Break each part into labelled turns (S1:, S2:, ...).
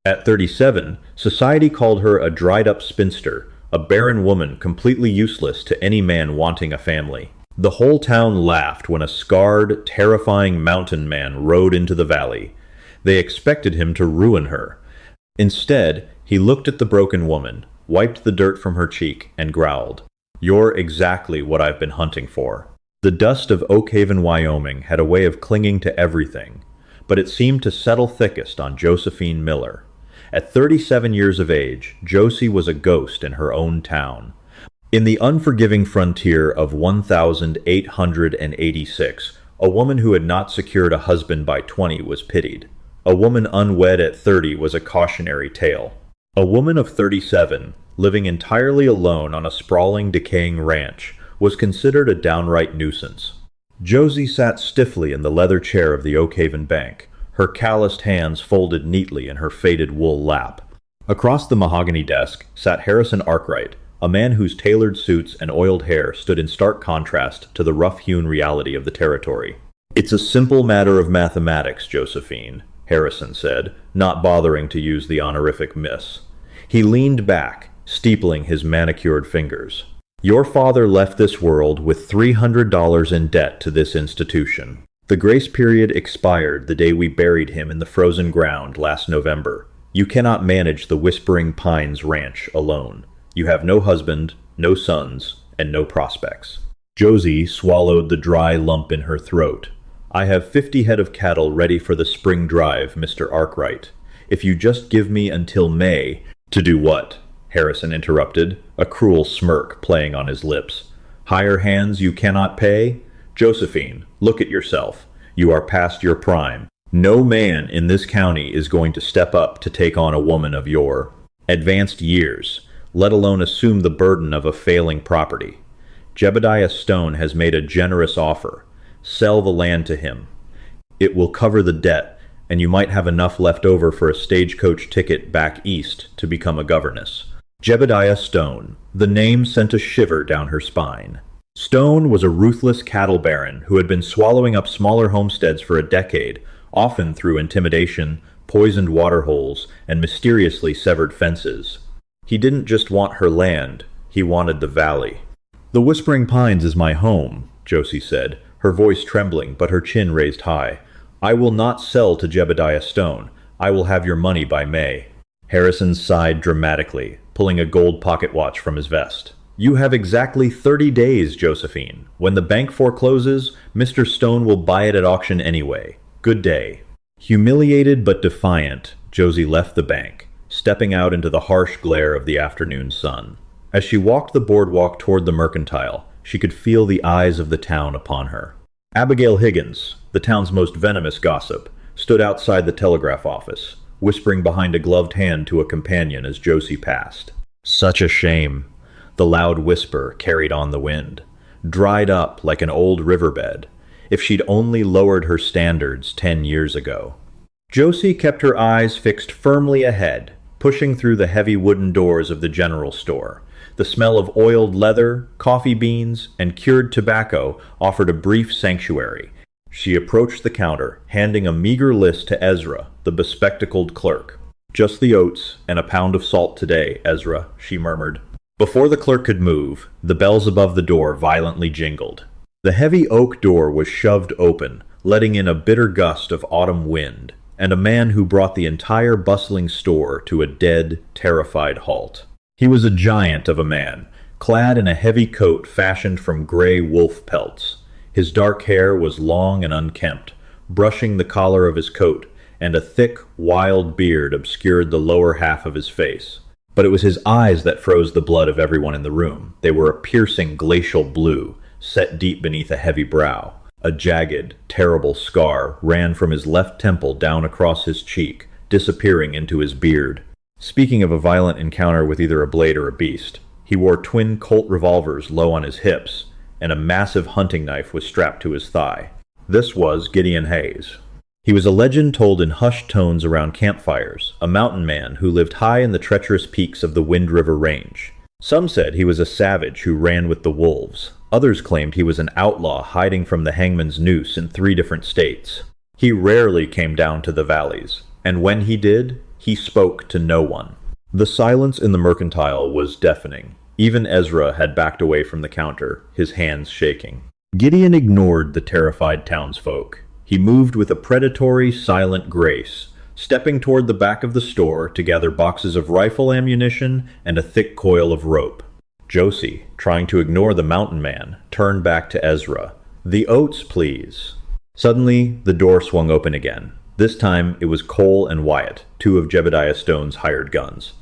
S1: At 37, society called her a dried-up spinster, a barren woman completely useless to any man wanting a family. The whole town laughed when a scarred, terrifying mountain man rode into the valley. They expected him to ruin her. Instead, he looked at the broken woman, wiped the dirt from her cheek, and growled, "You're exactly what I've been hunting for." The dust of Oak Haven, Wyoming had a way of clinging to everything, but it seemed to settle thickest on Josephine Miller. At 37 years of age, Josie was a ghost in her own town. In the unforgiving frontier of 1886, a woman who had not secured a husband by 20 was pitied. A woman unwed at 30 was a cautionary tale. A woman of 37, living entirely alone on a sprawling, decaying ranch, was considered a downright nuisance. Josie sat stiffly in the leather chair of the Oak Haven Bank, her calloused hands folded neatly in her faded wool lap. Across the mahogany desk sat Harrison Arkwright, a man whose tailored suits and oiled hair stood in stark contrast to the rough-hewn reality of the territory. "It's a simple matter of mathematics, Josephine," Harrison said, not bothering to use the honorific Miss. He leaned back, steepling his manicured fingers. "Your father left this world with $300 in debt to this institution. The grace period expired the day we buried him in the frozen ground last November. You cannot manage the Whispering Pines Ranch alone. You have no husband, no sons, and no prospects." Josie swallowed the dry lump in her throat. "I have 50 head of cattle ready for the spring drive, Mr. Arkwright. If you just give me until May—" "To do what?" Harrison interrupted, a cruel smirk playing on his lips. "Hire hands you cannot pay? Josephine, look at yourself. You are past your prime. No man in this county is going to step up to take on a woman of your advanced years, let alone assume the burden of a failing property. Jebediah Stone has made a generous offer. Sell the land to him. It will cover the debt, and you might have enough left over for a stagecoach ticket back east to become a governess." Jebediah Stone. The name sent a shiver down her spine. Stone was a ruthless cattle baron who had been swallowing up smaller homesteads for a decade, often through intimidation, poisoned water holes, and mysteriously severed fences. He didn't just want her land, he wanted the valley. "The Whispering Pines is my home," Josie said, her voice trembling but her chin raised high. "I will not sell to Jebediah Stone. I will have your money by May." Harrison sighed dramatically, pulling a gold pocket watch from his vest. "You have exactly 30 days, Josephine. When the bank forecloses, Mr. Stone will buy it at auction anyway. Good day." Humiliated but defiant, Josie left the bank, stepping out into the harsh glare of the afternoon sun. As she walked the boardwalk toward the mercantile, she could feel the eyes of the town upon her. Abigail Higgins, the town's most venomous gossip, stood outside the telegraph office, whispering behind a gloved hand to a companion as Josie passed. "Such a shame." The loud whisper carried on the wind. "Dried up like an old riverbed. If she'd only lowered her standards 10 years ago." Josie kept her eyes fixed firmly ahead, pushing through the heavy wooden doors of the general store. The smell of oiled leather, coffee beans, and cured tobacco offered a brief sanctuary. She approached the counter, handing a meager list to Ezra, the bespectacled clerk. "Just the oats and a pound of salt today, Ezra," she murmured. Before the clerk could move, the bells above the door violently jingled. The heavy oak door was shoved open, letting in a bitter gust of autumn wind, and a man who brought the entire bustling store to a dead, terrified halt. He was a giant of a man, clad in a heavy coat fashioned from gray wolf pelts. His dark hair was long and unkempt, brushing the collar of his coat, and a thick, wild beard obscured the lower half of his face. But it was his eyes that froze the blood of everyone in the room. They were a piercing glacial blue, set deep beneath a heavy brow. A jagged, terrible scar ran from his left temple down across his cheek, disappearing into his beard. Speaking of a violent encounter with either a blade or a beast, he wore twin Colt revolvers low on his hips, and a massive hunting knife was strapped to his thigh. This was Gideon Hayes. He was a legend told in hushed tones around campfires, a mountain man who lived high in the treacherous peaks of the Wind River Range. Some said he was a savage who ran with the wolves. Others claimed he was an outlaw hiding from the hangman's noose in 3 different states. He rarely came down to the valleys, and when he did, He spoke to no one. The silence in the mercantile was deafening. Even Ezra had backed away from the counter, his hands shaking. Gideon ignored the terrified townsfolk. He moved with a predatory, silent grace, stepping toward the back of the store to gather boxes of rifle ammunition and a thick coil of rope. Josie, trying to ignore the mountain man, turned back to Ezra. "The oats, please." Suddenly, the door swung open again. This time, it was Cole and Wyatt, two of Jebediah Stone's hired guns.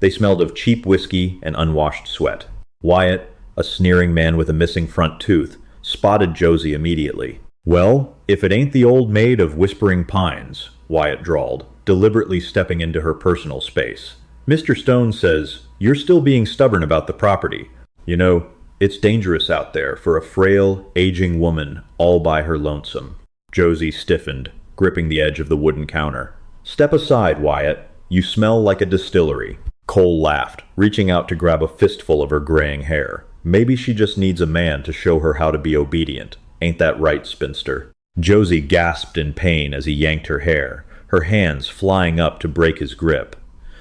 S1: They smelled of cheap whiskey and unwashed sweat. Wyatt, a sneering man with a missing front tooth, spotted Josie immediately. "Well, if it ain't the old maid of Whispering Pines," Wyatt drawled, deliberately stepping into her personal space. "Mr. Stone says, you're still being stubborn about the property. You know, it's dangerous out there for a frail, aging woman all by her lonesome." Josie stiffened, gripping the edge of the wooden counter. "Step aside, Wyatt. You smell like a distillery." Cole laughed, reaching out to grab a fistful of her graying hair. "Maybe she just needs a man to show her how to be obedient. Ain't that right, spinster?" Josie gasped in pain as he yanked her hair, her hands flying up to break his grip.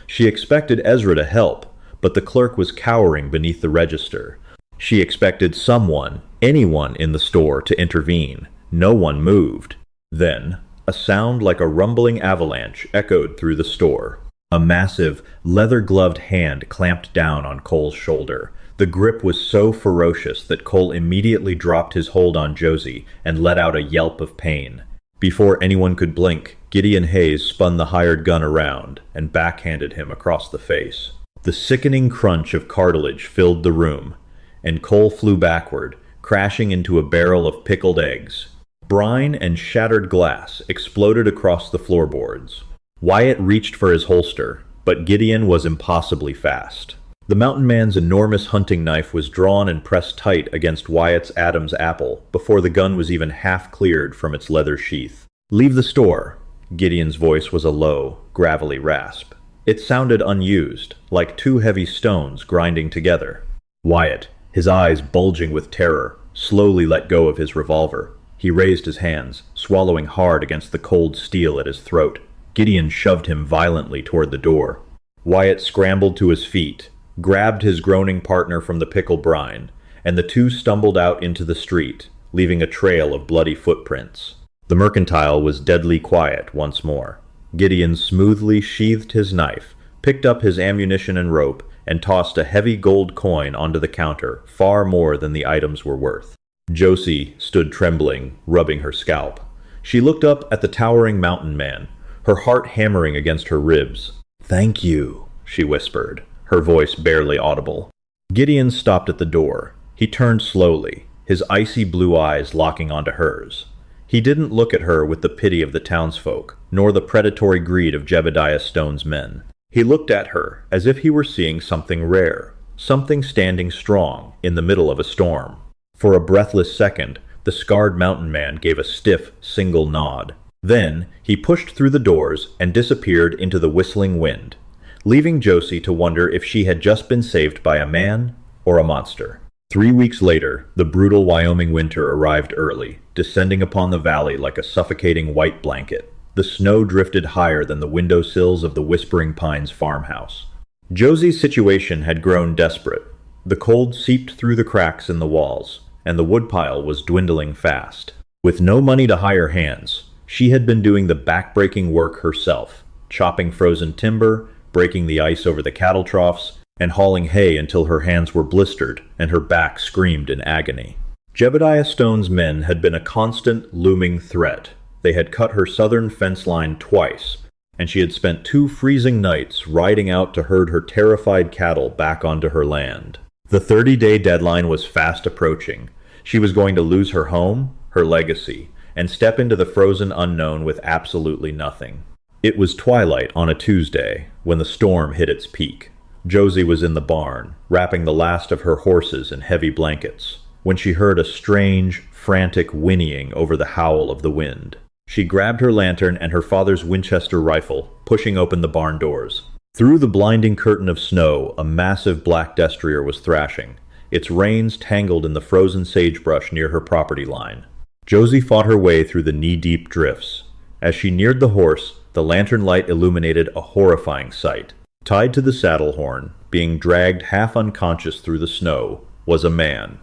S1: She expected Ezra to help, but the clerk was cowering beneath the register. She expected someone, anyone in the store, to intervene. No one moved. Then, a sound like a rumbling avalanche echoed through the store. A massive, leather-gloved hand clamped down on Cole's shoulder. The grip was so ferocious that Cole immediately dropped his hold on Josie and let out a yelp of pain. Before anyone could blink, Gideon Hayes spun the hired gun around and backhanded him across the face. The sickening crunch of cartilage filled the room, and Cole flew backward, crashing into a barrel of pickled eggs. Brine and shattered glass exploded across the floorboards. Wyatt reached for his holster, but Gideon was impossibly fast. The mountain man's enormous hunting knife was drawn and pressed tight against Wyatt's Adam's apple before the gun was even half cleared from its leather sheath. "Leave the store." Gideon's voice was a low, gravelly rasp. It sounded unused, like two heavy stones grinding together. Wyatt, his eyes bulging with terror, slowly let go of his revolver. He raised his hands, swallowing hard against the cold steel at his throat. Gideon shoved him violently toward the door. Wyatt scrambled to his feet, grabbed his groaning partner from the pickle brine, and the two stumbled out into the street, leaving a trail of bloody footprints. The mercantile was deadly quiet once more. Gideon smoothly sheathed his knife, picked up his ammunition and rope, and tossed a heavy gold coin onto the counter, far more than the items were worth. Josie stood trembling, rubbing her scalp. She looked up at the towering mountain man, her heart hammering against her ribs. "Thank you," she whispered, her voice barely audible. Gideon stopped at the door. He turned slowly, his icy blue eyes locking onto hers. He didn't look at her with the pity of the townsfolk, nor the predatory greed of Jebediah Stone's men. He looked at her as if he were seeing something rare, something standing strong in the middle of a storm. For a breathless second, the scarred mountain man gave a stiff, single nod. Then, he pushed through the doors and disappeared into the whistling wind, leaving Josie to wonder if she had just been saved by a man or a monster. 3 weeks later, the brutal Wyoming winter arrived early, descending upon the valley like a suffocating white blanket. The snow drifted higher than the windowsills of the Whispering Pines farmhouse. Josie's situation had grown desperate. The cold seeped through the cracks in the walls, and the woodpile was dwindling fast. With no money to hire hands, she had been doing the back-breaking work herself, chopping frozen timber, breaking the ice over the cattle troughs, and hauling hay until her hands were blistered and her back screamed in agony. Jebediah Stone's men had been a constant, looming threat. They had cut her southern fence line twice, and she had spent 2 freezing nights riding out to herd her terrified cattle back onto her land. The 30-day deadline was fast approaching. She was going to lose her home, her legacy, and step into the frozen unknown with absolutely nothing. It was twilight on a Tuesday when the storm hit its peak. Josie was in the barn, wrapping the last of her horses in heavy blankets, when she heard a strange, frantic whinnying over the howl of the wind. She grabbed her lantern and her father's Winchester rifle, pushing open the barn doors. Through the blinding curtain of snow, a massive black destrier was thrashing, its reins tangled in the frozen sagebrush near her property line. Josie fought her way through the knee-deep drifts. As she neared the horse, The lantern light illuminated a horrifying sight. Tied to the saddle horn, being dragged half unconscious through the snow, was a man.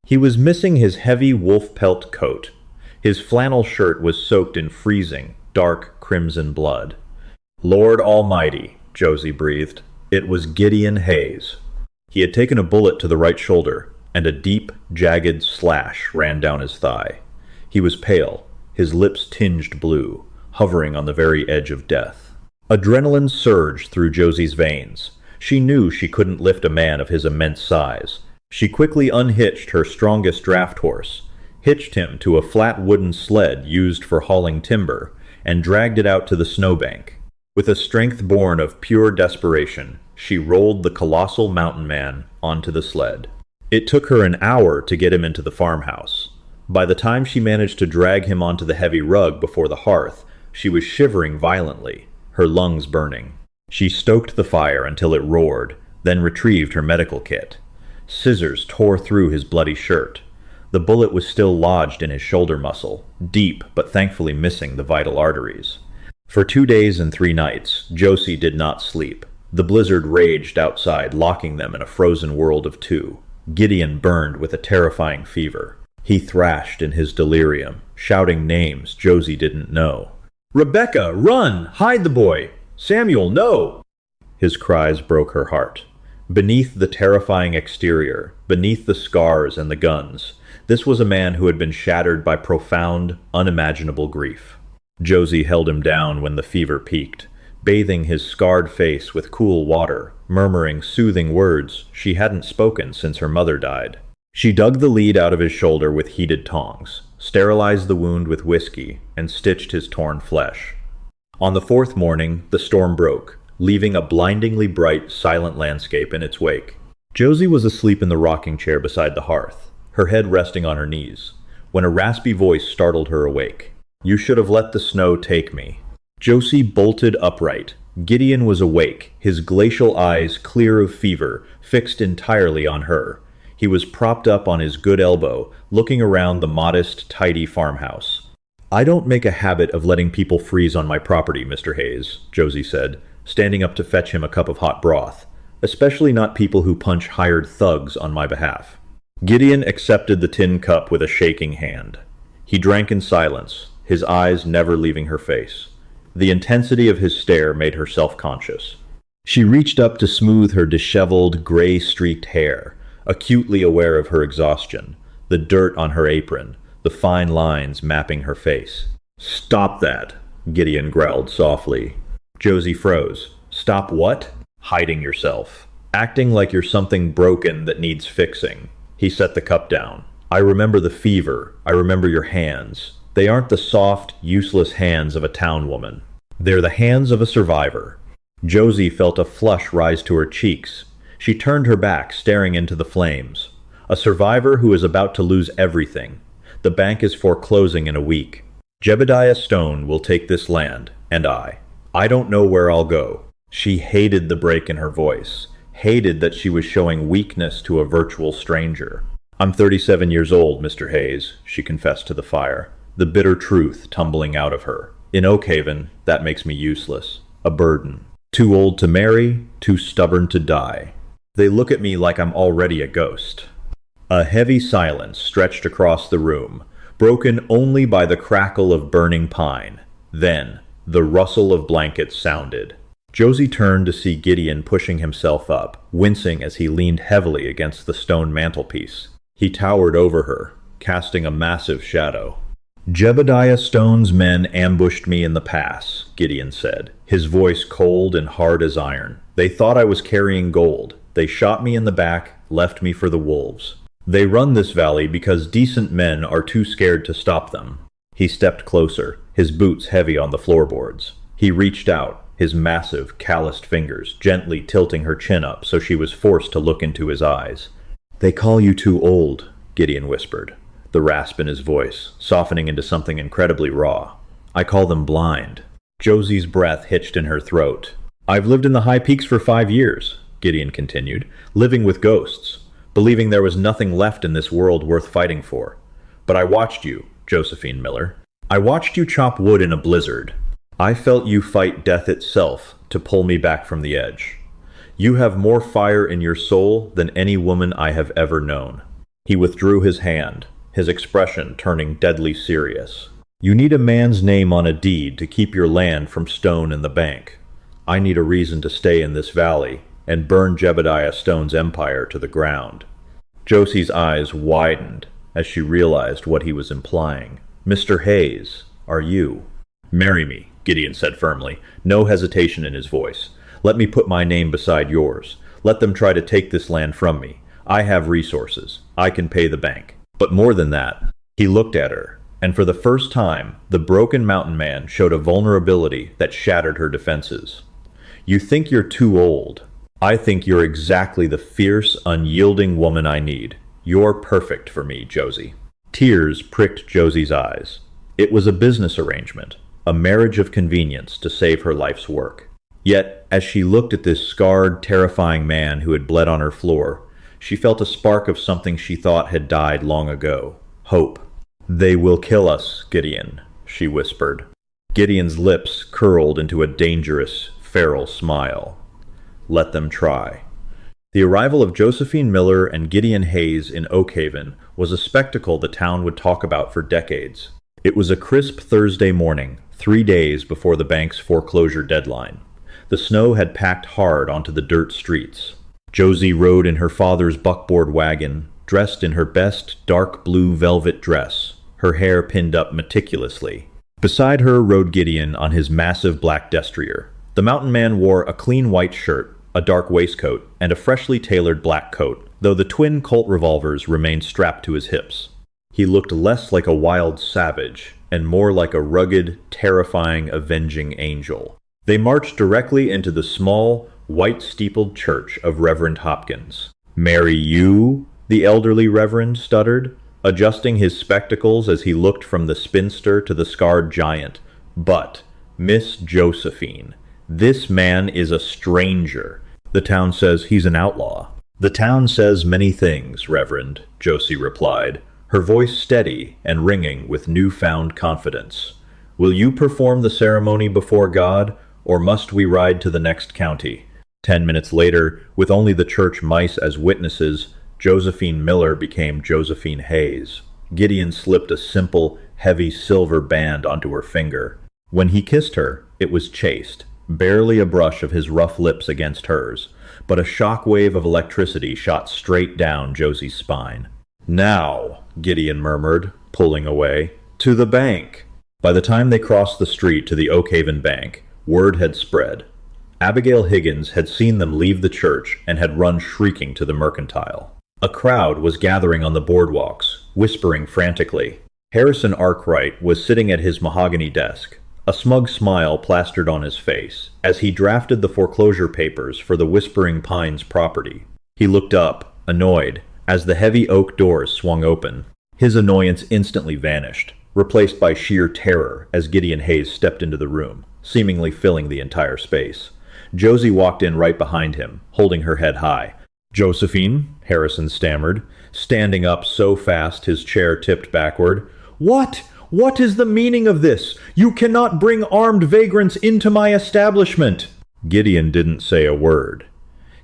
S1: He was missing his heavy wolf pelt coat. His flannel shirt was soaked in freezing, dark crimson blood. "Lord Almighty," Josie breathed. It was Gideon Hayes. He had taken a bullet to the right shoulder, and a deep, jagged slash ran down his thigh. He was pale, his lips tinged blue, hovering on the very edge of death. Adrenaline surged through Josie's veins. She knew she couldn't lift a man of his immense size. She quickly unhitched her strongest draft horse, hitched him to a flat wooden sled used for hauling timber, and dragged it out to the snowbank. With a strength born of pure desperation, she rolled the colossal mountain man onto the sled. It took her an hour to get him into the farmhouse. By the time she managed to drag him onto the heavy rug before the hearth, she was shivering violently, her lungs burning. She stoked the fire until it roared, then retrieved her medical kit. Scissors tore through his bloody shirt. The bullet was still lodged in his shoulder muscle, deep but thankfully missing the vital arteries. For 2 days and 3 nights, Josie did not sleep. The blizzard raged outside, locking them in a frozen world of two. Gideon burned with a terrifying fever. He thrashed in his delirium, shouting names Josie didn't know. "Rebecca, run! Hide the boy! Samuel, no!" His cries broke her heart. Beneath the terrifying exterior, beneath the scars and the guns, this was a man who had been shattered by profound, unimaginable grief. Josie held him down when the fever peaked, bathing his scarred face with cool water, murmuring soothing words she hadn't spoken since her mother died. She dug the lead out of his shoulder with heated tongs, sterilized the wound with whiskey, and stitched his torn flesh. On the 4th morning, the storm broke, leaving a blindingly bright, silent landscape in its wake. Josie was asleep in the rocking chair beside the hearth, her head resting on her knees, when a raspy voice startled her awake. "You should have let the snow take me." Josie bolted upright. Gideon was awake, his glacial eyes clear of fever, fixed entirely on her. He was propped up on his good elbow, looking around the modest, tidy farmhouse. "I don't make a habit of letting people freeze on my property, Mr. Hayes," Josie said, standing up to fetch him a cup of hot broth, "especially not people who punch hired thugs on my behalf." Gideon accepted the tin cup with a shaking hand. He drank in silence, his eyes never leaving her face. The intensity of his stare made her self-conscious. She reached up to smooth her disheveled, gray-streaked hair, acutely aware of her exhaustion, the dirt on her apron, the fine lines mapping her face. "Stop that," Gideon growled softly. Josie froze. "Stop what?" "Hiding yourself. Acting like you're something broken that needs fixing." He set the cup down. "I remember the fever. I remember your hands. They aren't the soft, useless hands of a town woman. They're the hands of a survivor." Josie felt a flush rise to her cheeks. She turned her back, staring into the flames. A survivor who is about to lose everything. The bank is foreclosing in a week. Jebediah Stone will take this land, and I don't know where I'll go. She hated the break in her voice, hated that she was showing weakness to a virtual stranger. "I'm 37 years old, Mr. Hayes," she confessed to the fire, the bitter truth tumbling out of her. "In Oakhaven, that makes me useless, a burden. Too old to marry, too stubborn to die. They look at me like I'm already a ghost." A heavy silence stretched across the room, broken only by the crackle of burning pine. Then, the rustle of blankets sounded. Josie turned to see Gideon pushing himself up, wincing as he leaned heavily against the stone mantelpiece. He towered over her, casting a massive shadow. "Jebediah Stone's men ambushed me in the pass," Gideon said, his voice cold and hard as iron. "They thought I was carrying gold. They shot me in the back, left me for the wolves. They run this valley because decent men are too scared to stop them." He stepped closer, his boots heavy on the floorboards. He reached out, his massive, calloused fingers gently tilting her chin up so she was forced to look into his eyes. "They call you too old," Gideon whispered, the rasp in his voice softening into something incredibly raw. "I call them blind." Josie's breath hitched in her throat. "I've lived in the high peaks for 5 years," Gideon continued, "living with ghosts, believing there was nothing left in this world worth fighting for. But I watched you, Josephine Miller. I watched you chop wood in a blizzard. I felt you fight death itself to pull me back from the edge. You have more fire in your soul than any woman I have ever known." He withdrew his hand, his expression turning deadly serious. "You need a man's name on a deed to keep your land from Stone in the bank. I need a reason to stay in this valley and burn Jebediah Stone's empire to the ground." Josie's eyes widened as she realized what he was implying. "Mr. Hayes, are you?" "Marry me," Gideon said firmly, no hesitation in his voice. "Let me put my name beside yours. Let them try to take this land from me. I have resources. I can pay the bank. But more than that." He looked at her, and for the first time, the broken mountain man showed a vulnerability that shattered her defenses. "You think you're too old. I think you're exactly the fierce, unyielding woman I need. You're perfect for me, Josie." Tears pricked Josie's eyes. It was a business arrangement, a marriage of convenience to save her life's work. Yet, as she looked at this scarred, terrifying man who had bled on her floor, she felt a spark of something she thought had died long ago. Hope. "They will kill us, Gideon," she whispered. Gideon's lips curled into a dangerous, feral smile. "Let them try." The arrival of Josephine Miller and Gideon Hayes in Oakhaven was a spectacle the town would talk about for decades. It was a crisp Thursday morning, 3 days before the bank's foreclosure deadline. The snow had packed hard onto the dirt streets. Josie rode in her father's buckboard wagon, dressed in her best dark blue velvet dress, her hair pinned up meticulously. Beside her rode Gideon on his massive black destrier. The mountain man wore a clean white shirt, a dark waistcoat, and a freshly tailored black coat, though the twin Colt revolvers remained strapped to his hips. He looked less like a wild savage and more like a rugged, terrifying, avenging angel. They marched directly into the small, white-steepled church of Reverend Hopkins. "Marry you?" the elderly reverend stuttered, adjusting his spectacles as he looked from the spinster to the scarred giant. "But, Miss Josephine, this man is a stranger. The town says he's an outlaw." "The town says many things, Reverend," Josie replied, her voice steady and ringing with newfound confidence. "Will you perform the ceremony before God, or must we ride to the next county?" 10 minutes later, with only the church mice as witnesses, Josephine Miller became Josephine Hayes. Gideon slipped a simple, heavy silver band onto her finger. When he kissed her, it was chaste, barely a brush of his rough lips against hers, but a shock wave of electricity shot straight down Josie's spine. "Now," Gideon murmured, pulling away, "to the bank." By the time they crossed the street to the Oakhaven Bank, word had spread. Abigail Higgins had seen them leave the church and had run shrieking to the mercantile. A crowd was gathering on the boardwalks, whispering frantically. Harrison Arkwright was sitting at his mahogany desk, a smug smile plastered on his face, as he drafted the foreclosure papers for the Whispering Pines property. He looked up, annoyed, as the heavy oak doors swung open. His annoyance instantly vanished, replaced by sheer terror as Gideon Hayes stepped into the room, seemingly filling the entire space. Josie walked in right behind him, holding her head high. "Josephine," Harrison stammered, standing up so fast his chair tipped backward. "What? What is the meaning of this? You cannot bring armed vagrants into my establishment." Gideon didn't say a word.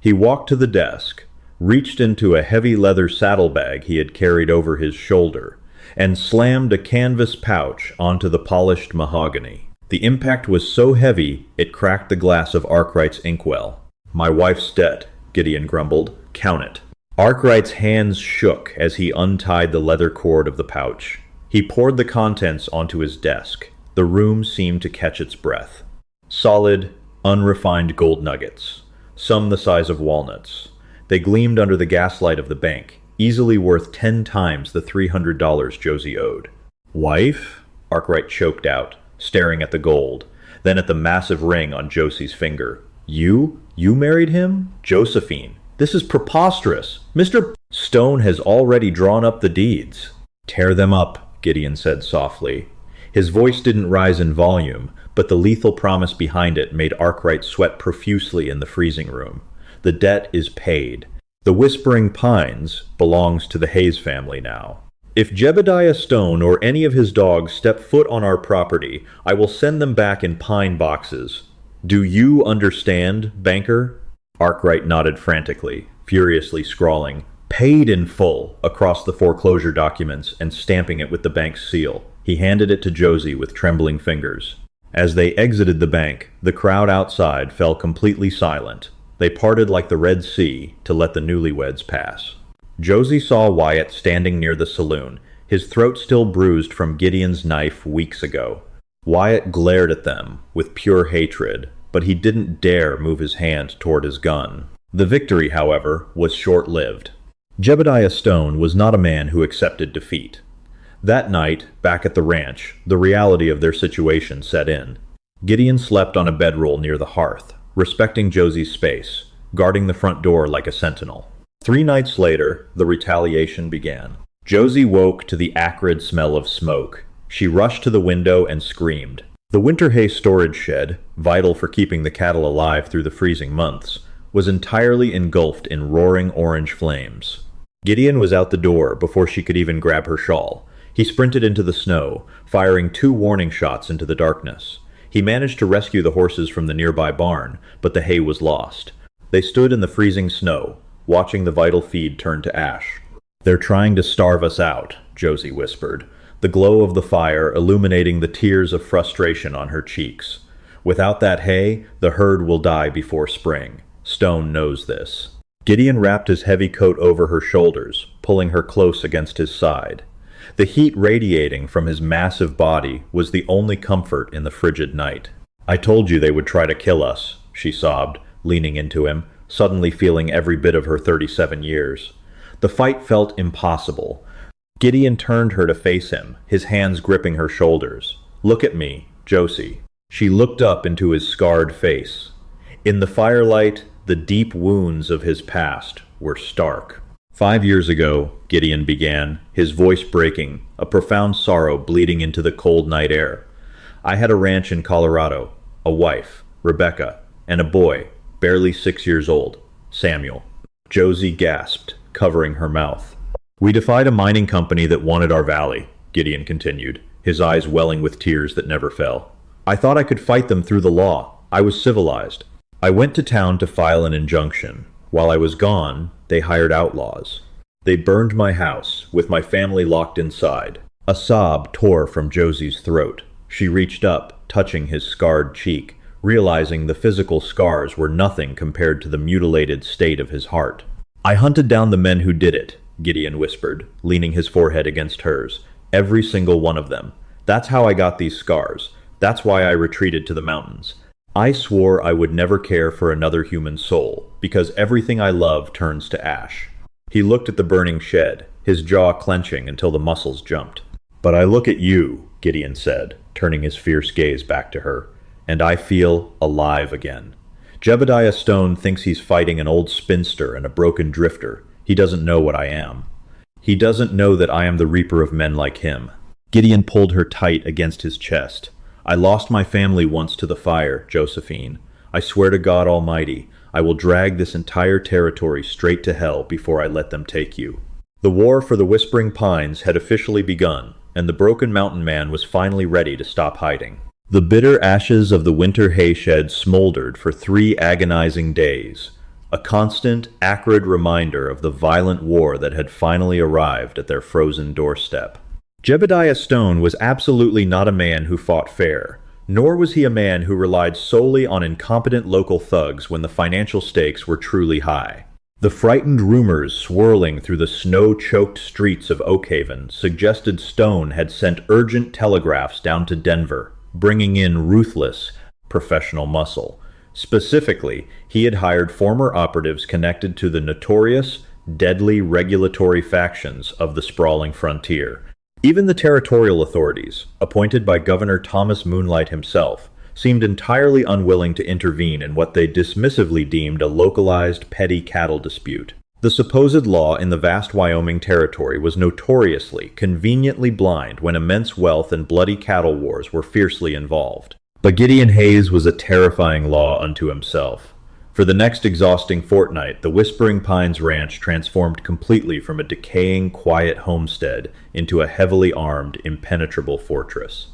S1: He walked to the desk, reached into a heavy leather saddlebag he had carried over his shoulder, and slammed a canvas pouch onto the polished mahogany. The impact was so heavy it cracked the glass of Arkwright's inkwell. "My wife's debt," Gideon grumbled. "Count it." Arkwright's hands shook as he untied the leather cord of the pouch. He poured the contents onto his desk. The room seemed to catch its breath. Solid, unrefined gold nuggets, some the size of walnuts. They gleamed under the gaslight of the bank, easily worth 10 times the $300 Josie owed. "Wife?" Arkwright choked out, staring at the gold, then at the massive ring on Josie's finger. You married him? Josephine, this is preposterous. Mr. Stone has already drawn up the deeds." "Tear them up," Gideon said softly. His voice didn't rise in volume, but the lethal promise behind it made Arkwright sweat profusely in the freezing room. "The debt is paid. The Whispering Pines belongs to the Hayes family now." If Jebediah Stone or any of his dogs step foot on our property, I will send them back in pine boxes. Do you understand, banker?" Arkwright nodded frantically, furiously scrawling, "Paid in full," across the foreclosure documents and stamping it with the bank's seal. He handed it to Josie with trembling fingers. As they exited the bank, the crowd outside fell completely silent. They parted like the Red Sea to let the newlyweds pass. Josie saw Wyatt standing near the saloon, his throat still bruised from Gideon's knife weeks ago. Wyatt glared at them with pure hatred, but he didn't dare move his hand toward his gun. The victory, however, was short-lived. Jebediah Stone was not a man who accepted defeat. That night, back at the ranch, the reality of their situation set in. Gideon slept on a bedroll near the hearth, respecting Josie's space, guarding the front door like a sentinel. 3 nights later, the retaliation began. Josie woke to the acrid smell of smoke. She rushed to the window and screamed. The winter hay storage shed, vital for keeping the cattle alive through the freezing months, was entirely engulfed in roaring orange flames. Gideon was out the door before she could even grab her shawl. He sprinted into the snow, firing 2 warning shots into the darkness. He managed to rescue the horses from the nearby barn, but the hay was lost. They stood in the freezing snow, watching the vital feed turn to ash. "They're trying to starve us out," Josie whispered, the glow of the fire illuminating the tears of frustration on her cheeks. "Without that hay, the herd will die before spring. Stone knows this." Gideon wrapped his heavy coat over her shoulders, pulling her close against his side. The heat radiating from his massive body was the only comfort in the frigid night. "I told you they would try to kill us," she sobbed, leaning into him, suddenly feeling every bit of her 37 years. The fight felt impossible. Gideon turned her to face him, his hands gripping her shoulders. "Look at me, Josie." She looked up into his scarred face. In the firelight, the deep wounds of his past were stark. 5 years ago, Gideon began, his voice breaking, a profound sorrow bleeding into the cold night air. "I had a ranch in Colorado, a wife, Rebecca, and a boy, barely 6 years old, Samuel." Josie gasped, covering her mouth. "We defied a mining company that wanted our valley," Gideon continued, his eyes welling with tears that never fell. "I thought I could fight them through the law. I was civilized. I went to town to file an injunction. While I was gone, they hired outlaws. They burned my house, with my family locked inside." A sob tore from Josie's throat. She reached up, touching his scarred cheek, realizing the physical scars were nothing compared to the mutilated state of his heart. "I hunted down the men who did it," Gideon whispered, leaning his forehead against hers. "Every single one of them. That's how I got these scars. That's why I retreated to the mountains. I swore I would never care for another human soul, because everything I love turns to ash." He looked at the burning shed, his jaw clenching until the muscles jumped. "But I look at you," Gideon said, turning his fierce gaze back to her, "and I feel alive again. Jebediah Stone thinks he's fighting an old spinster and a broken drifter. He doesn't know what I am. He doesn't know that I am the reaper of men like him." Gideon pulled her tight against his chest. "I lost my family once to the fire, Josephine. I swear to God Almighty, I will drag this entire territory straight to hell before I let them take you." The war for the Whispering Pines had officially begun, and the Broken Mountain Man was finally ready to stop hiding. The bitter ashes of the winter hayshed smoldered for 3 agonizing days, a constant, acrid reminder of the violent war that had finally arrived at their frozen doorstep. Jebediah Stone was absolutely not a man who fought fair, nor was he a man who relied solely on incompetent local thugs when the financial stakes were truly high. The frightened rumors swirling through the snow-choked streets of Oakhaven suggested Stone had sent urgent telegraphs down to Denver, bringing in ruthless, professional muscle. Specifically, he had hired former operatives connected to the notorious, deadly regulatory factions of the sprawling frontier. Even the territorial authorities, appointed by Governor Thomas Moonlight himself, seemed entirely unwilling to intervene in what they dismissively deemed a localized, petty cattle dispute. The supposed law in the vast Wyoming territory was notoriously, conveniently blind when immense wealth and bloody cattle wars were fiercely involved. But Gideon Hayes was a terrifying law unto himself. For the next exhausting fortnight, the Whispering Pines Ranch transformed completely from a decaying, quiet homestead into a heavily armed, impenetrable fortress.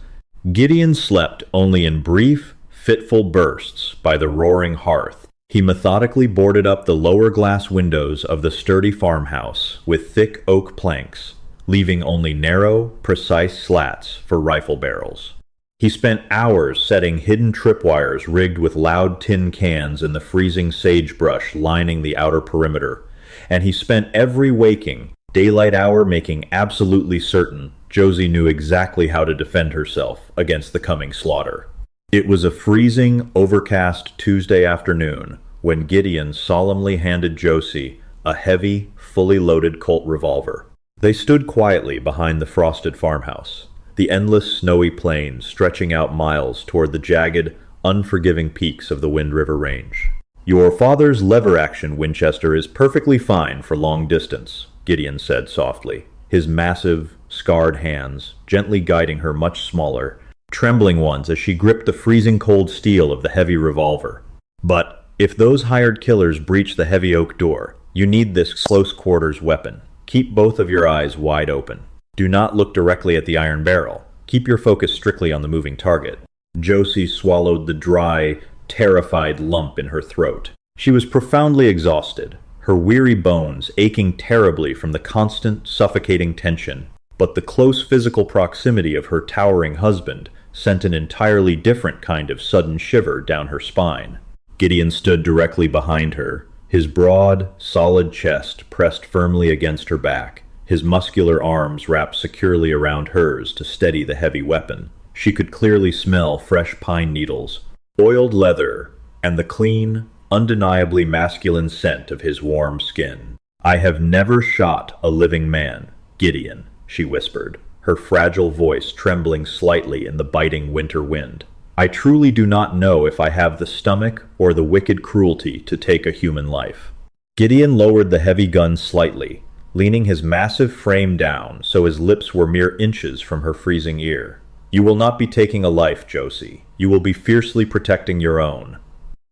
S1: Gideon slept only in brief, fitful bursts by the roaring hearth. He methodically boarded up the lower glass windows of the sturdy farmhouse with thick oak planks, leaving only narrow, precise slats for rifle barrels. He spent hours setting hidden tripwires rigged with loud tin cans in the freezing sagebrush lining the outer perimeter, and he spent every waking, daylight hour making absolutely certain Josie knew exactly how to defend herself against the coming slaughter. It was a freezing, overcast Tuesday afternoon when Gideon solemnly handed Josie a heavy, fully loaded Colt revolver. They stood quietly behind the frosted farmhouse, the endless snowy plains stretching out miles toward the jagged, unforgiving peaks of the Wind River Range. "Your father's lever-action Winchester is perfectly fine for long distance," Gideon said softly, his massive, scarred hands gently guiding her much smaller, trembling ones as she gripped the freezing cold steel of the heavy revolver. "But if those hired killers breach the heavy oak door, you need this close-quarters weapon. Keep both of your eyes wide open. Do not look directly at the iron barrel. Keep your focus strictly on the moving target." Josie swallowed the dry, terrified lump in her throat. She was profoundly exhausted, her weary bones aching terribly from the constant, suffocating tension. But the close physical proximity of her towering husband sent an entirely different kind of sudden shiver down her spine. Gideon stood directly behind her, his broad, solid chest pressed firmly against her back, his muscular arms wrapped securely around hers to steady the heavy weapon. She could clearly smell fresh pine needles, oiled leather, and the clean, undeniably masculine scent of his warm skin. "I have never shot a living man, Gideon," she whispered, her fragile voice trembling slightly in the biting winter wind. "I truly do not know if I have the stomach or the wicked cruelty to take a human life." Gideon lowered the heavy gun slightly, leaning his massive frame down so his lips were mere inches from her freezing ear. "You will not be taking a life, Josie. You will be fiercely protecting your own.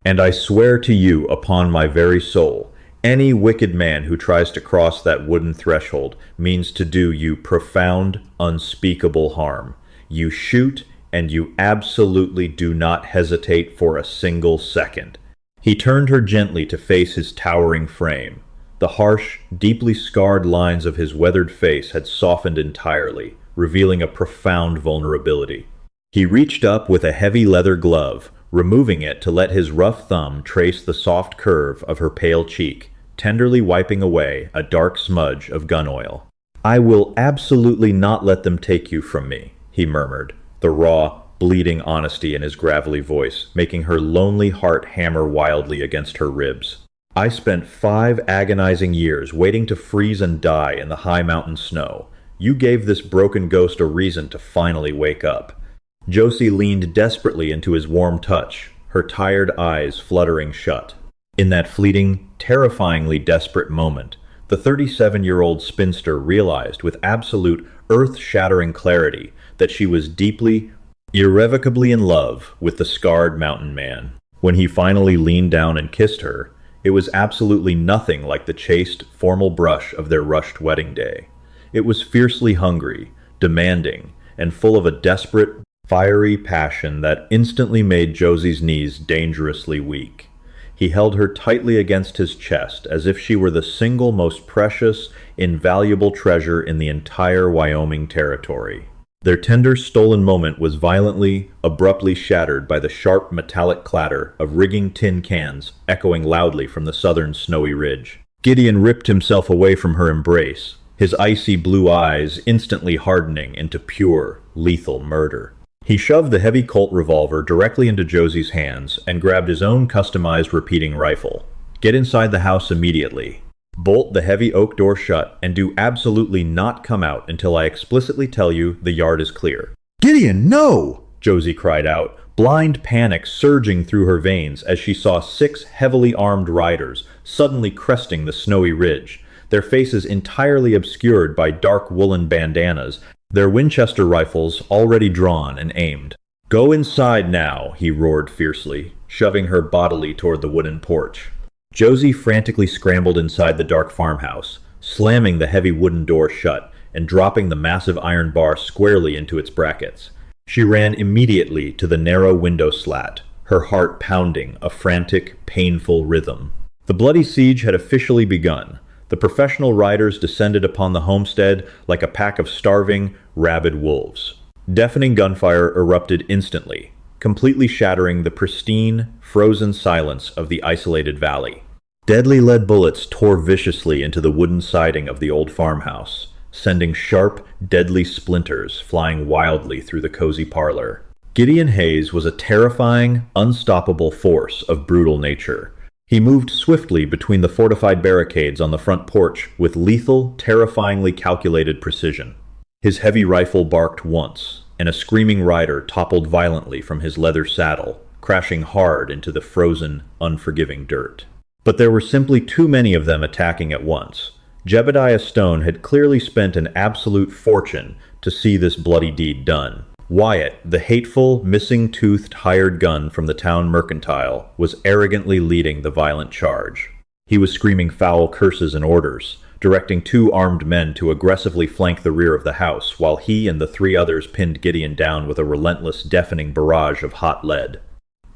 S1: And I swear to you upon my very soul, any wicked man who tries to cross that wooden threshold means to do you profound, unspeakable harm. You shoot, and you absolutely do not hesitate for a single second." He turned her gently to face his towering frame. The harsh, deeply scarred lines of his weathered face had softened entirely, revealing a profound vulnerability. He reached up with a heavy leather glove, removing it to let his rough thumb trace the soft curve of her pale cheek, tenderly wiping away a dark smudge of gun oil. "I will absolutely not let them take you from me," he murmured, the raw, bleeding honesty in his gravelly voice making her lonely heart hammer wildly against her ribs. "I spent 5 agonizing years waiting to freeze and die in the high mountain snow. You gave this broken ghost a reason to finally wake up." Josie leaned desperately into his warm touch, her tired eyes fluttering shut. In that fleeting, terrifyingly desperate moment, the 37-year-old spinster realized with absolute, earth-shattering clarity that she was deeply, irrevocably in love with the scarred mountain man. When he finally leaned down and kissed her, it was absolutely nothing like the chaste, formal brush of their rushed wedding day. It was fiercely hungry, demanding, and full of a desperate, fiery passion that instantly made Josie's knees dangerously weak. He held her tightly against his chest as if she were the single most precious, invaluable treasure in the entire Wyoming territory. Their tender, stolen moment was violently, abruptly shattered by the sharp metallic clatter of rigging tin cans echoing loudly from the southern snowy ridge. Gideon ripped himself away from her embrace, his icy blue eyes instantly hardening into pure, lethal murder. He shoved the heavy Colt revolver directly into Josie's hands and grabbed his own customized repeating rifle. "Get inside the house immediately. Bolt the heavy oak door shut and do absolutely not come out until I explicitly tell you the yard is clear." "Gideon, no!" Josie cried out, blind panic surging through her veins as she saw 6 heavily armed riders suddenly cresting the snowy ridge, their faces entirely obscured by dark woolen bandanas, their Winchester rifles already drawn and aimed. "Go inside now," he roared fiercely, shoving her bodily toward the wooden porch. Josie frantically scrambled inside the dark farmhouse, slamming the heavy wooden door shut and dropping the massive iron bar squarely into its brackets. She ran immediately to the narrow window slat, her heart pounding a frantic, painful rhythm. The bloody siege had officially begun. The professional riders descended upon the homestead like a pack of starving, rabid wolves. Deafening gunfire erupted instantly, completely shattering the pristine, frozen silence of the isolated valley. Deadly lead bullets tore viciously into the wooden siding of the old farmhouse, sending sharp, deadly splinters flying wildly through the cozy parlor. Gideon Hayes was a terrifying, unstoppable force of brutal nature. He moved swiftly between the fortified barricades on the front porch with lethal, terrifyingly calculated precision. His heavy rifle barked once, and a screaming rider toppled violently from his leather saddle, crashing hard into the frozen, unforgiving dirt. But there were simply too many of them attacking at once. Jebediah Stone had clearly spent an absolute fortune to see this bloody deed done. Wyatt, the hateful, missing-toothed hired gun from the town mercantile, was arrogantly leading the violent charge. He was screaming foul curses and orders, directing 2 armed men to aggressively flank the rear of the house, while he and the 3 others pinned Gideon down with a relentless, deafening barrage of hot lead.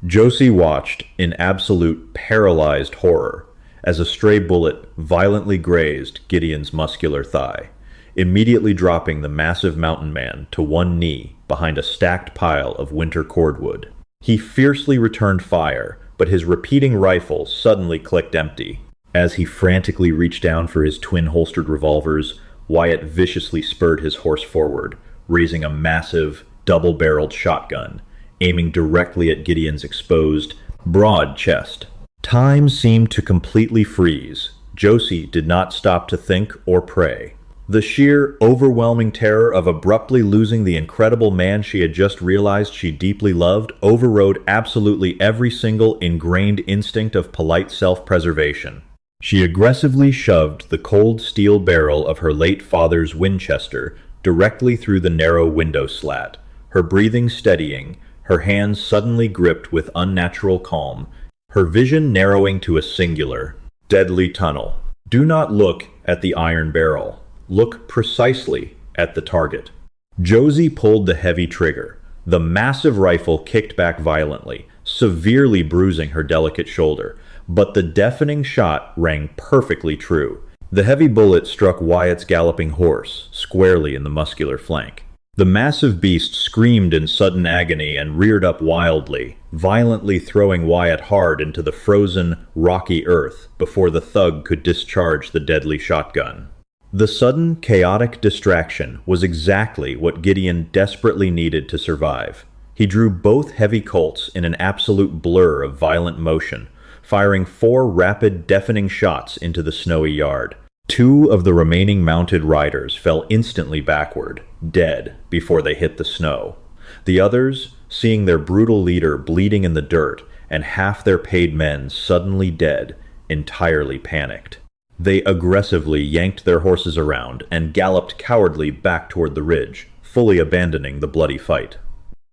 S1: Josie watched in absolute, paralyzed horror as a stray bullet violently grazed Gideon's muscular thigh, immediately dropping the massive mountain man to one knee behind a stacked pile of winter cordwood. He fiercely returned fire, but his repeating rifle suddenly clicked empty. As he frantically reached down for his twin-holstered revolvers, Wyatt viciously spurred his horse forward, raising a massive, double-barreled shotgun, aiming directly at Gideon's exposed, broad chest. Time seemed to completely freeze. Josie did not stop to think or pray. The sheer, overwhelming terror of abruptly losing the incredible man she had just realized she deeply loved overrode absolutely every single ingrained instinct of polite self-preservation. She aggressively shoved the cold steel barrel of her late father's Winchester directly through the narrow window slat, her breathing steadying, her hands suddenly gripped with unnatural calm, her vision narrowing to a singular, deadly tunnel. Do not look at the iron barrel. Look precisely at the target. Josie pulled the heavy trigger. The massive rifle kicked back violently, severely bruising her delicate shoulder, but the deafening shot rang perfectly true. The heavy bullet struck Wyatt's galloping horse, squarely in the muscular flank. The massive beast screamed in sudden agony and reared up wildly, violently throwing Wyatt hard into the frozen, rocky earth before the thug could discharge the deadly shotgun. The sudden, chaotic distraction was exactly what Gideon desperately needed to survive. He drew both heavy Colts in an absolute blur of violent motion, firing 4 rapid, deafening shots into the snowy yard. 2 of the remaining mounted riders fell instantly backward, dead, before they hit the snow. The others, seeing their brutal leader bleeding in the dirt and half their paid men suddenly dead, entirely panicked. They aggressively yanked their horses around and galloped cowardly back toward the ridge, fully abandoning the bloody fight.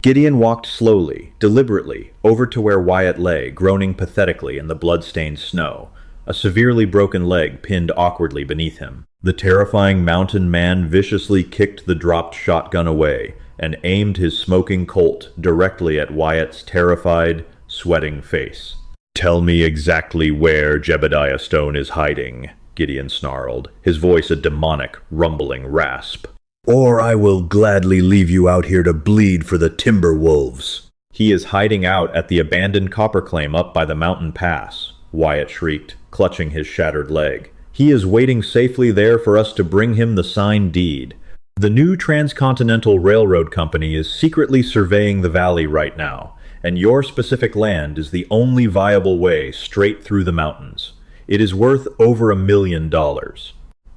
S1: Gideon walked slowly, deliberately, over to where Wyatt lay, groaning pathetically in the blood-stained snow, a severely broken leg pinned awkwardly beneath him. The terrifying mountain man viciously kicked the dropped shotgun away and aimed his smoking Colt directly at Wyatt's terrified, sweating face. "Tell me exactly where Jebediah Stone is hiding," Gideon snarled, his voice a demonic, rumbling rasp. "Or I will gladly leave you out here to bleed for the timber wolves." "He is hiding out at the abandoned copper claim up by the mountain pass," Wyatt shrieked, clutching his shattered leg. "He is waiting safely there for us to bring him the signed deed. The new Transcontinental Railroad Company is secretly surveying the valley right now, and your specific land is the only viable way straight through the mountains. It is worth over $1 million.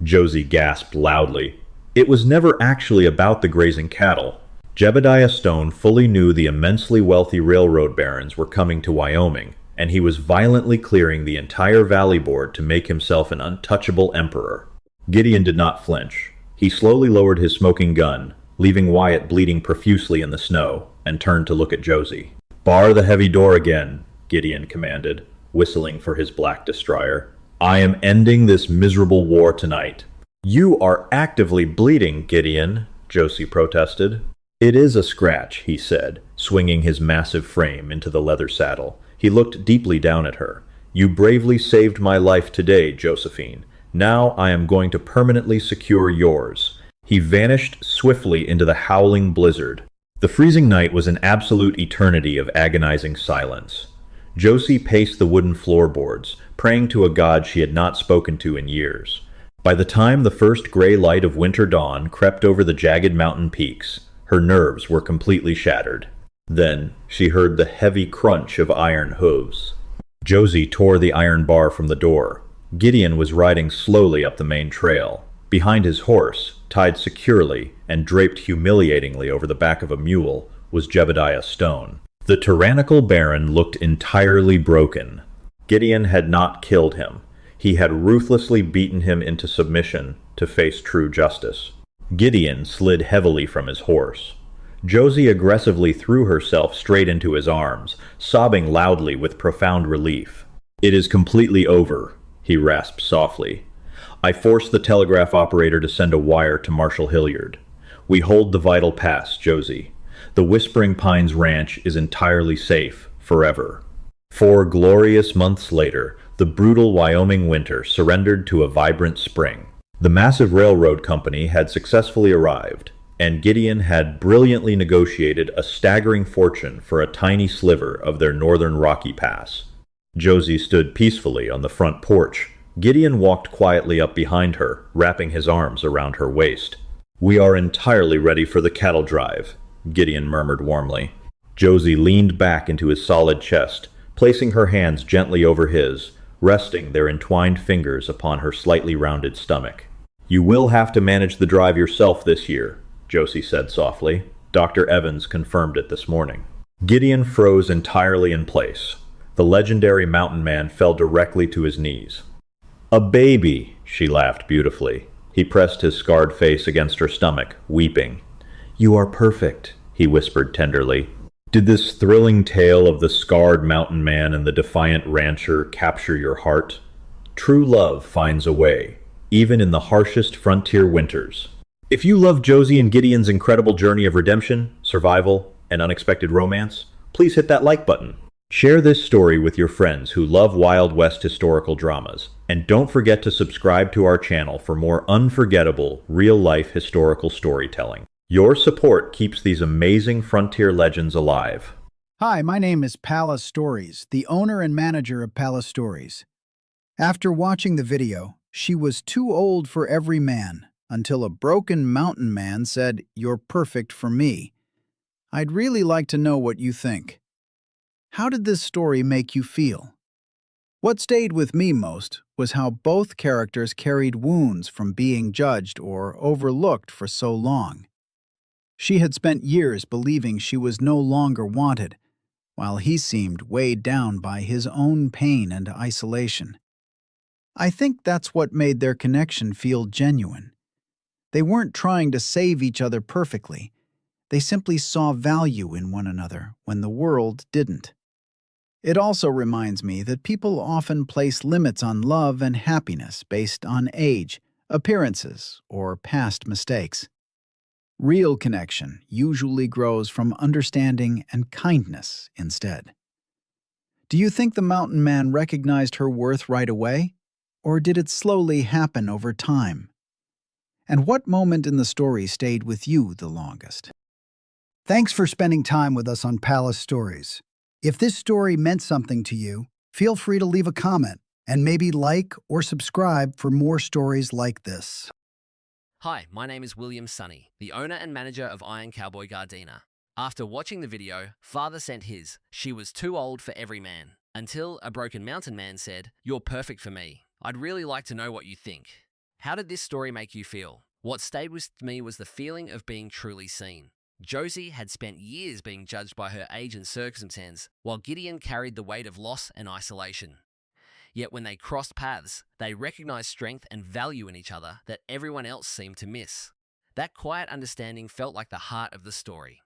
S1: Josie gasped loudly. It was never actually about the grazing cattle. Jebediah Stone fully knew the immensely wealthy railroad barons were coming to Wyoming, and he was violently clearing the entire valley board to make himself an untouchable emperor. Gideon did not flinch. He slowly lowered his smoking gun, leaving Wyatt bleeding profusely in the snow, and turned to look at Josie. "Bar the heavy door again," Gideon commanded, whistling for his black destroyer. I am ending this miserable war tonight. You are actively bleeding, Gideon, Josie protested. It is a scratch, he said, swinging his massive frame into the leather saddle. He looked deeply down at her. You bravely saved my life today, Josephine. Now I am going to permanently secure yours. He vanished swiftly into the howling blizzard. The freezing night was an absolute eternity of agonizing silence. Josie paced the wooden floorboards, praying to a god she had not spoken to in years. By the time the first gray light of winter dawn crept over the jagged mountain peaks, her nerves were completely shattered. Then she heard the heavy crunch of iron hooves. Josie tore the iron bar from the door. Gideon was riding slowly up the main trail. Behind his horse, tied securely and draped humiliatingly over the back of a mule, was Jebediah Stone. The tyrannical baron looked entirely broken. Gideon had not killed him. He had ruthlessly beaten him into submission to face true justice. Gideon slid heavily from his horse. Josie aggressively threw herself straight into his arms, sobbing loudly with profound relief. It is completely over, he rasped softly. I forced the telegraph operator to send a wire to Marshal Hilliard. We hold the vital pass, Josie. The Whispering Pines Ranch is entirely safe, forever. 4 glorious months later, the brutal Wyoming winter surrendered to a vibrant spring. The massive railroad company had successfully arrived, and Gideon had brilliantly negotiated a staggering fortune for a tiny sliver of their northern Rocky Pass. Josie stood peacefully on the front porch. Gideon walked quietly up behind her, wrapping his arms around her waist. We are entirely ready for the cattle drive, Gideon murmured warmly. Josie leaned back into his solid chest, placing her hands gently over his, resting their entwined fingers upon her slightly rounded stomach. You will have to manage the drive yourself this year, Josie said softly. Dr. Evans confirmed it this morning. Gideon froze entirely in place. The legendary mountain man fell directly to his knees. A baby, she laughed beautifully. He pressed his scarred face against her stomach, weeping. You are perfect, he whispered tenderly. Did this thrilling tale of the scarred mountain man and the defiant rancher capture your heart? True love finds a way, even in the harshest frontier winters. If you love Josie and Gideon's incredible journey of redemption, survival, and unexpected romance, please hit that like button. Share this story with your friends who love Wild West historical dramas, and don't forget to subscribe to our channel for more unforgettable, real-life historical storytelling. Your support keeps these amazing frontier legends alive.
S2: Hi, my name is Palace Stories, the owner and manager of Palace Stories. After watching the video, she was too old for every man, until a broken mountain man said, "You're perfect for me." I'd really like to know what you think. How did this story make you feel? What stayed with me most was how both characters carried wounds from being judged or overlooked for so long. She had spent years believing she was no longer wanted, while he seemed weighed down by his own pain and isolation. I think that's what made their connection feel genuine. They weren't trying to save each other perfectly. They simply saw value in one another when the world didn't. It also reminds me that people often place limits on love and happiness based on age, appearances, or past mistakes. Real connection usually grows from understanding and kindness instead. Do you think the mountain man recognized her worth right away, or did it slowly happen over time? And what moment in the story stayed with you the longest? Thanks for spending time with us on Palace Stories. If this story meant something to you, feel free to leave a comment and maybe like or subscribe for more stories like this.
S3: Hi, my name is William Sunny, the owner and manager of Iron Cowboy Gardena. After watching the video, father sent his, "She was too old for every man," until a broken mountain man said, "You're perfect for me." I'd really like to know what you think. How did this story make you feel? What stayed with me was the feeling of being truly seen. Josie had spent years being judged by her age and circumstance, while Gideon carried the weight of loss and isolation. Yet when they crossed paths, they recognized strength and value in each other that everyone else seemed to miss. That quiet understanding felt like the heart of the story.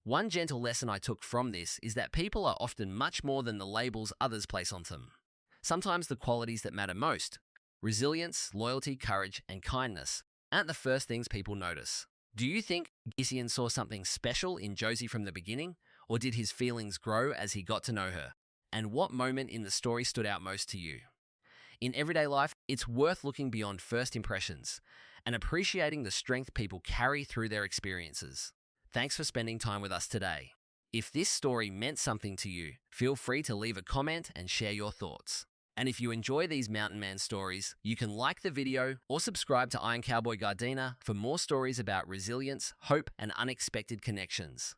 S3: One gentle lesson I took from this is that people are often much more than the labels others place on them. Sometimes the qualities that matter most, resilience, loyalty, courage, and kindness, aren't the first things people notice. Do you think Gideon saw something special in Josie from the beginning, or did his feelings grow as he got to know her? And what moment in the story stood out most to you? In everyday life, it's worth looking beyond first impressions and appreciating the strength people carry through their experiences. Thanks for spending time with us today. If this story meant something to you, feel free to leave a comment and share your thoughts. And if you enjoy these mountain man stories, you can like the video or subscribe to Iron Cowboy Gardena for more stories about resilience, hope, and unexpected connections.